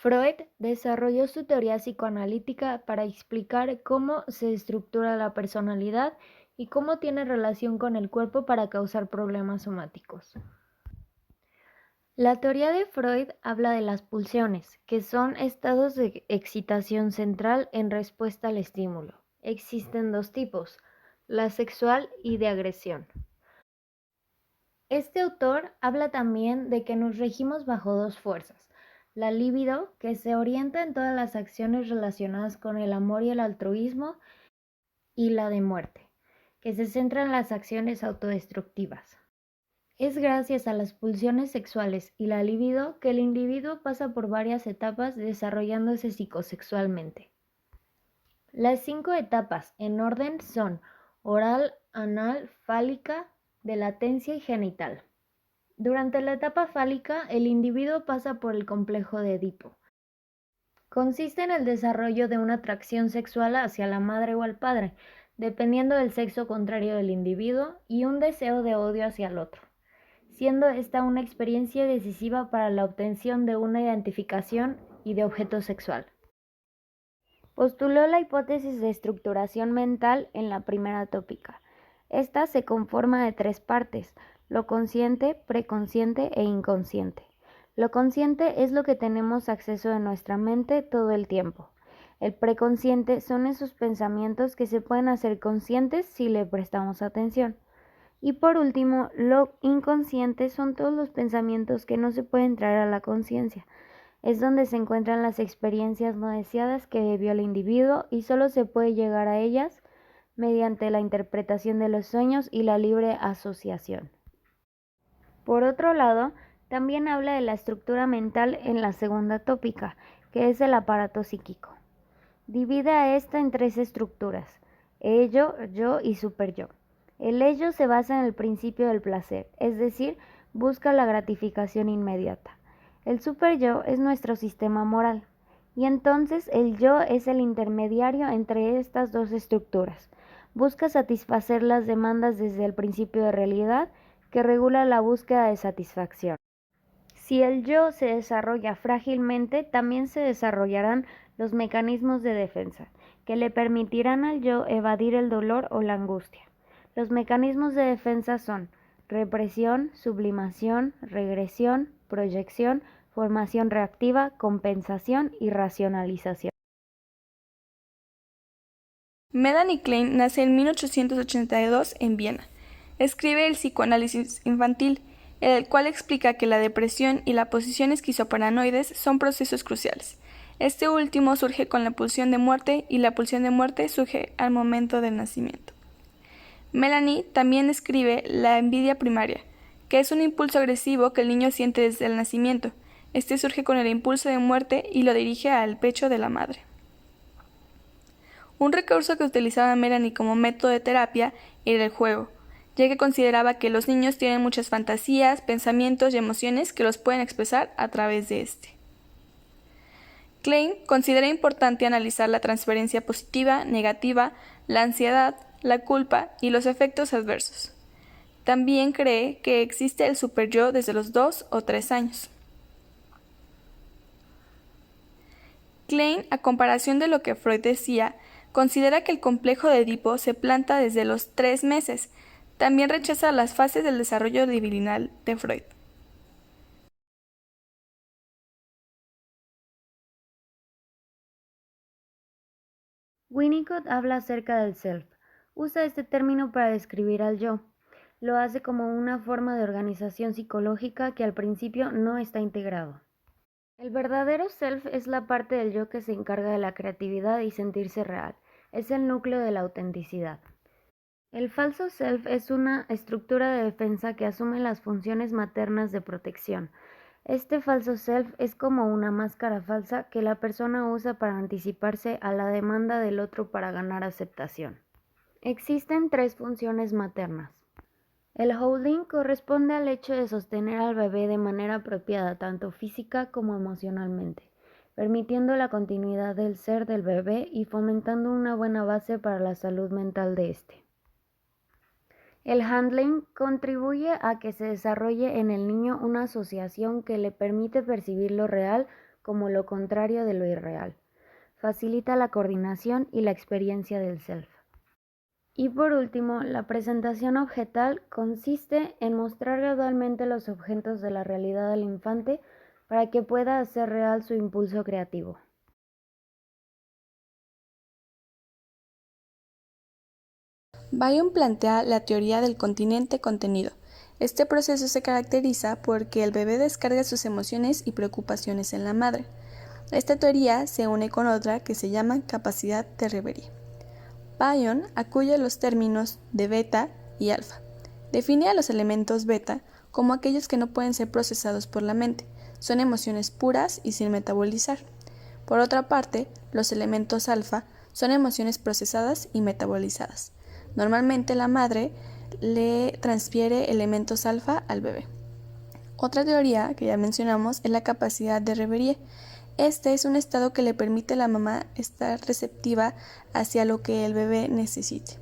Freud desarrolló su teoría psicoanalítica para explicar cómo se estructura la personalidad y cómo tiene relación con el cuerpo para causar problemas somáticos. La teoría de Freud habla de las pulsiones, que son estados de excitación central en respuesta al estímulo. Existen dos tipos, la sexual y de agresión. Este autor habla también de que nos regimos bajo dos fuerzas, la libido, que se orienta en todas las acciones relacionadas con el amor y el altruismo, y la de muerte, que se centra en las acciones autodestructivas. Es gracias a las pulsiones sexuales y la libido que el individuo pasa por varias etapas desarrollándose psicosexualmente. Las 5 etapas en orden son oral, anal, fálica, de latencia y genital. Durante la etapa fálica, el individuo pasa por el complejo de Edipo. Consiste en el desarrollo de una atracción sexual hacia la madre o al padre, dependiendo del sexo contrario del individuo, y un deseo de odio hacia el otro, siendo esta una experiencia decisiva para la obtención de una identificación y de objeto sexual. Postuló la hipótesis de estructuración mental en la primera tópica. Esta se conforma de 3 partes: lo consciente, preconsciente e inconsciente. Lo consciente es lo que tenemos acceso en nuestra mente todo el tiempo. El preconsciente son esos pensamientos que se pueden hacer conscientes si le prestamos atención. Y por último, lo inconsciente son todos los pensamientos que no se pueden traer a la conciencia. Es donde se encuentran las experiencias no deseadas que vivió el individuo y solo se puede llegar a ellas mediante la interpretación de los sueños y la libre asociación. Por otro lado, también habla de la estructura mental en la segunda tópica, que es el aparato psíquico. Divide a esta en 3 estructuras: ello, yo y superyo. El ello se basa en el principio del placer, es decir, busca la gratificación inmediata. El superyo es nuestro sistema moral, y entonces el yo es el intermediario entre estas dos estructuras. Busca satisfacer las demandas desde el principio de realidad, que regula la búsqueda de satisfacción. Si el yo se desarrolla frágilmente, también se desarrollarán los mecanismos de defensa, que le permitirán al yo evadir el dolor o la angustia. Los mecanismos de defensa son represión, sublimación, regresión, proyección, formación reactiva, compensación y racionalización. Melanie Klein nace en 1882 en Viena. Escribe el psicoanálisis infantil, en el cual explica que la depresión y la posesión esquizoparanoides son procesos cruciales. Este último surge con la pulsión de muerte y la pulsión de muerte surge al momento del nacimiento. Melanie también escribe la envidia primaria, que es un impulso agresivo que el niño siente desde el nacimiento. Este surge con el impulso de muerte y lo dirige al pecho de la madre. Un recurso que utilizaba Melanie como método de terapia era el juego, ya que consideraba que los niños tienen muchas fantasías, pensamientos y emociones que los pueden expresar a través de este. Klein considera importante analizar la transferencia positiva, negativa, la ansiedad, la culpa y los efectos adversos. También cree que existe el superyo desde los 2 o 3 años. Klein, a comparación de lo que Freud decía, considera que el complejo de Edipo se planta desde los 3 meses. También rechaza las fases del desarrollo libidinal de Freud. Winnicott habla acerca del self. Usa este término para describir al yo. Lo hace como una forma de organización psicológica que al principio no está integrado. El verdadero self es la parte del yo que se encarga de la creatividad y sentirse real. Es el núcleo de la autenticidad. El falso self es una estructura de defensa que asume las funciones maternas de protección. Este falso self es como una máscara falsa que la persona usa para anticiparse a la demanda del otro para ganar aceptación. Existen 3 funciones maternas. El holding corresponde al hecho de sostener al bebé de manera apropiada, tanto física como emocionalmente, permitiendo la continuidad del ser del bebé y fomentando una buena base para la salud mental de éste. El handling contribuye a que se desarrolle en el niño una asociación que le permite percibir lo real como lo contrario de lo irreal. Facilita la coordinación y la experiencia del self. Y por último, la presentación objetal consiste en mostrar gradualmente los objetos de la realidad al infante para que pueda hacer real su impulso creativo. Bion plantea la teoría del continente contenido. Este proceso se caracteriza porque el bebé descarga sus emociones y preocupaciones en la madre. Esta teoría se une con otra que se llama capacidad de reverie. Bion acuye los términos de beta y alfa. Define a los elementos beta como aquellos que no pueden ser procesados por la mente, son emociones puras y sin metabolizar. Por otra parte, los elementos alfa son emociones procesadas y metabolizadas. Normalmente la madre le transfiere elementos alfa al bebé. Otra teoría que ya mencionamos es la capacidad de reverie. Este es un estado que le permite a la mamá estar receptiva hacia lo que el bebé necesite.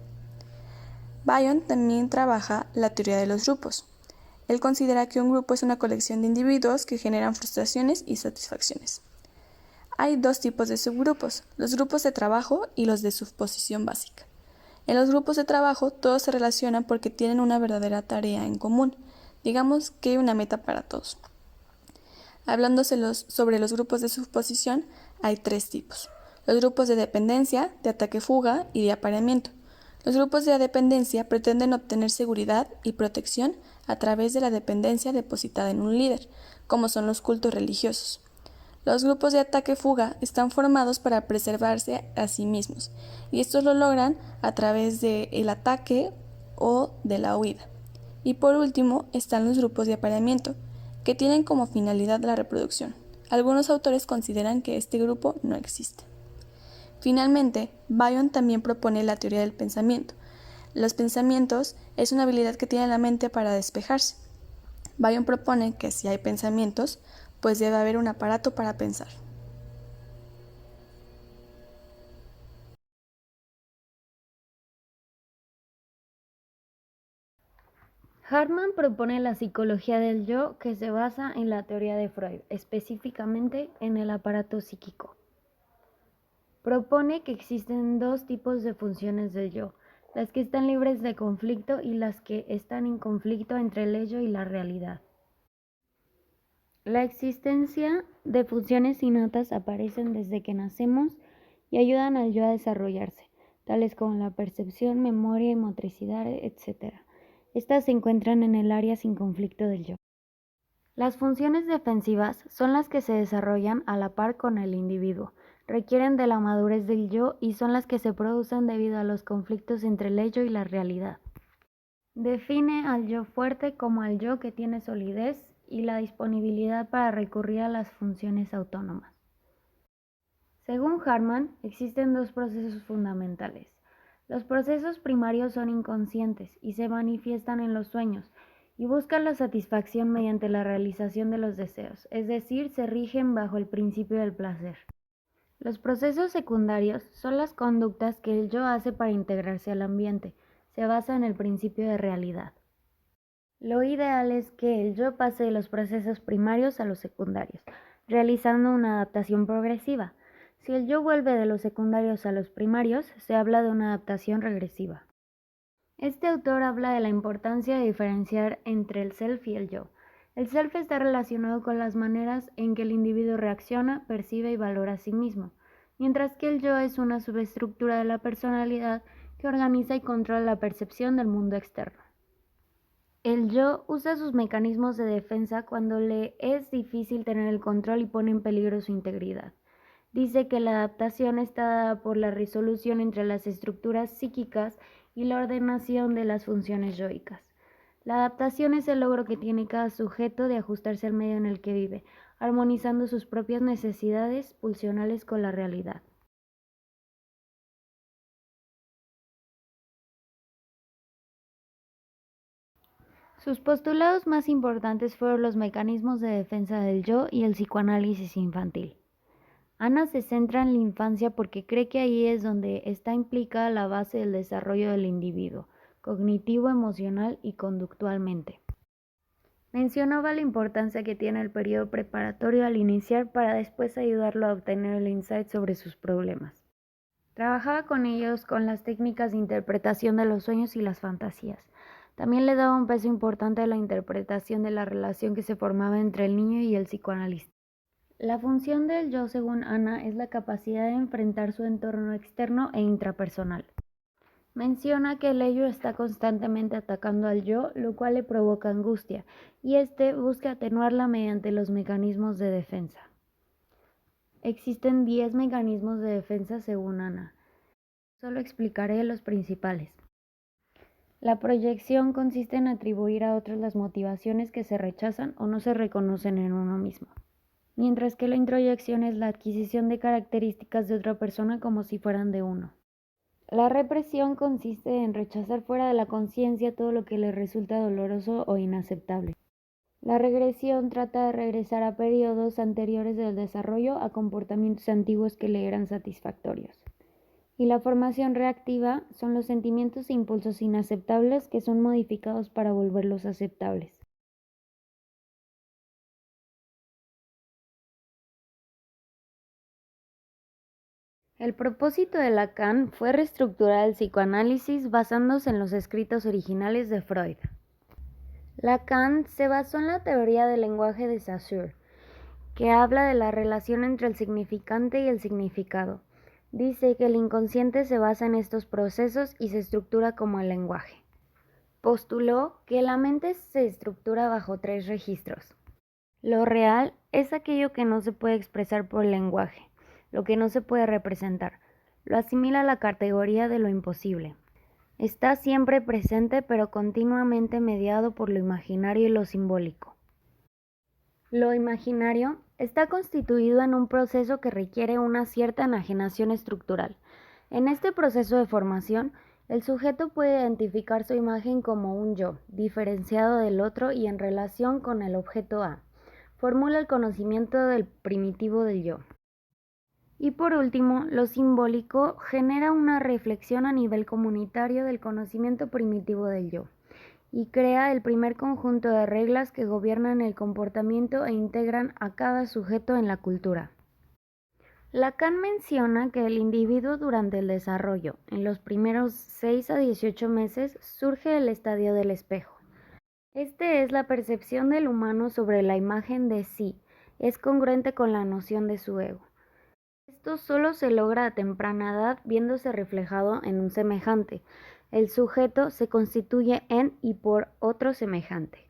Bion también trabaja la teoría de los grupos. Él considera que un grupo es una colección de individuos que generan frustraciones y satisfacciones. Hay dos tipos de subgrupos, los grupos de trabajo y los de suposición básica. En los grupos de trabajo todos se relacionan porque tienen una verdadera tarea en común, digamos que hay una meta para todos. Sobre los grupos de suposición, hay tres tipos. Los grupos de dependencia, de ataque-fuga y de apareamiento. Los grupos de dependencia pretenden obtener seguridad y protección a través de la dependencia depositada en un líder, como son los cultos religiosos. Los grupos de ataque-fuga están formados para preservarse a sí mismos, y estos lo logran a través del ataque o de la huida. Y por último están los grupos de apareamiento, que tienen como finalidad la reproducción. Algunos autores consideran que este grupo no existe. Finalmente, Bion también propone la teoría del pensamiento. Los pensamientos es una habilidad que tiene la mente para despejarse. Bion propone que si hay pensamientos, pues debe haber un aparato para pensar. Hartman propone la psicología del yo que se basa en la teoría de Freud, específicamente en el aparato psíquico. Propone que existen dos tipos de funciones del yo, las que están libres de conflicto y las que están en conflicto entre el ello y la realidad. La existencia de funciones innatas aparecen desde que nacemos y ayudan al yo a desarrollarse, tales como la percepción, memoria y motricidad, etc. Estas se encuentran en el área sin conflicto del yo. Las funciones defensivas son las que se desarrollan a la par con el individuo, requieren de la madurez del yo y son las que se producen debido a los conflictos entre el ello y la realidad. Define al yo fuerte como al yo que tiene solidez y la disponibilidad para recurrir a las funciones autónomas. Según Hartman, existen dos procesos fundamentales. Los procesos primarios son inconscientes y se manifiestan en los sueños y buscan la satisfacción mediante la realización de los deseos, es decir, se rigen bajo el principio del placer. Los procesos secundarios son las conductas que el yo hace para integrarse al ambiente, se basa en el principio de realidad. Lo ideal es que el yo pase de los procesos primarios a los secundarios, realizando una adaptación progresiva. Si el yo vuelve de los secundarios a los primarios, se habla de una adaptación regresiva. Este autor habla de la importancia de diferenciar entre el self y el yo. El self está relacionado con las maneras en que el individuo reacciona, percibe y valora a sí mismo, mientras que el yo es una subestructura de la personalidad que organiza y controla la percepción del mundo externo. El yo usa sus mecanismos de defensa cuando le es difícil tener el control y pone en peligro su integridad. Dice que la adaptación está dada por la resolución entre las estructuras psíquicas y la ordenación de las funciones yoicas. La adaptación es el logro que tiene cada sujeto de ajustarse al medio en el que vive, armonizando sus propias necesidades pulsionales con la realidad. Sus postulados más importantes fueron los mecanismos de defensa del yo y el psicoanálisis infantil. Anna se centra en la infancia porque cree que ahí es donde está implicada la base del desarrollo del individuo, cognitivo, emocional y conductualmente. Mencionaba la importancia que tiene el periodo preparatorio al iniciar para después ayudarlo a obtener el insight sobre sus problemas. Trabajaba con ellos con las técnicas de interpretación de los sueños y las fantasías. También le daba un peso importante a la interpretación de la relación que se formaba entre el niño y el psicoanalista. La función del yo, según Ana, es la capacidad de enfrentar su entorno externo e intrapersonal. Menciona que el ello está constantemente atacando al yo, lo cual le provoca angustia, y busca atenuarla mediante los mecanismos de defensa. Existen 10 mecanismos de defensa según Ana. Solo explicaré los principales. La proyección consiste en atribuir a otros las motivaciones que se rechazan o no se reconocen en uno mismo, mientras que la introyección es la adquisición de características de otra persona como si fueran de uno. La represión consiste en rechazar fuera de la conciencia todo lo que le resulta doloroso o inaceptable. La regresión trata de regresar a periodos anteriores del desarrollo a comportamientos antiguos que le eran satisfactorios. Y la formación reactiva son los sentimientos e impulsos inaceptables que son modificados para volverlos aceptables. El propósito de Lacan fue reestructurar el psicoanálisis basándose en los escritos originales de Freud. Lacan se basó en la teoría del lenguaje de Saussure, que habla de la relación entre el significante y el significado. Dice que el inconsciente se basa en estos procesos y se estructura como el lenguaje. Postuló que la mente se estructura bajo 3 registros. Lo real es aquello que no se puede expresar por el lenguaje, lo que no se puede representar. Lo asimila a la categoría de lo imposible. Está siempre presente pero continuamente mediado por lo imaginario y lo simbólico. Lo imaginario está constituido en un proceso que requiere una cierta enajenación estructural. En este proceso de formación, el sujeto puede identificar su imagen como un yo, diferenciado del otro y en relación con el objeto A. Formula el conocimiento del primitivo del yo. Y por último, lo simbólico genera una reflexión a nivel comunitario del conocimiento primitivo del yo y crea el primer conjunto de reglas que gobiernan el comportamiento e integran a cada sujeto en la cultura. Lacan menciona que el individuo durante el desarrollo, en los primeros 6 a 18 meses, surge el estadio del espejo. Este es la percepción del humano sobre la imagen de sí, es congruente con la noción de su ego. Esto solo se logra a temprana edad viéndose reflejado en un semejante. El sujeto se constituye en y por otro semejante.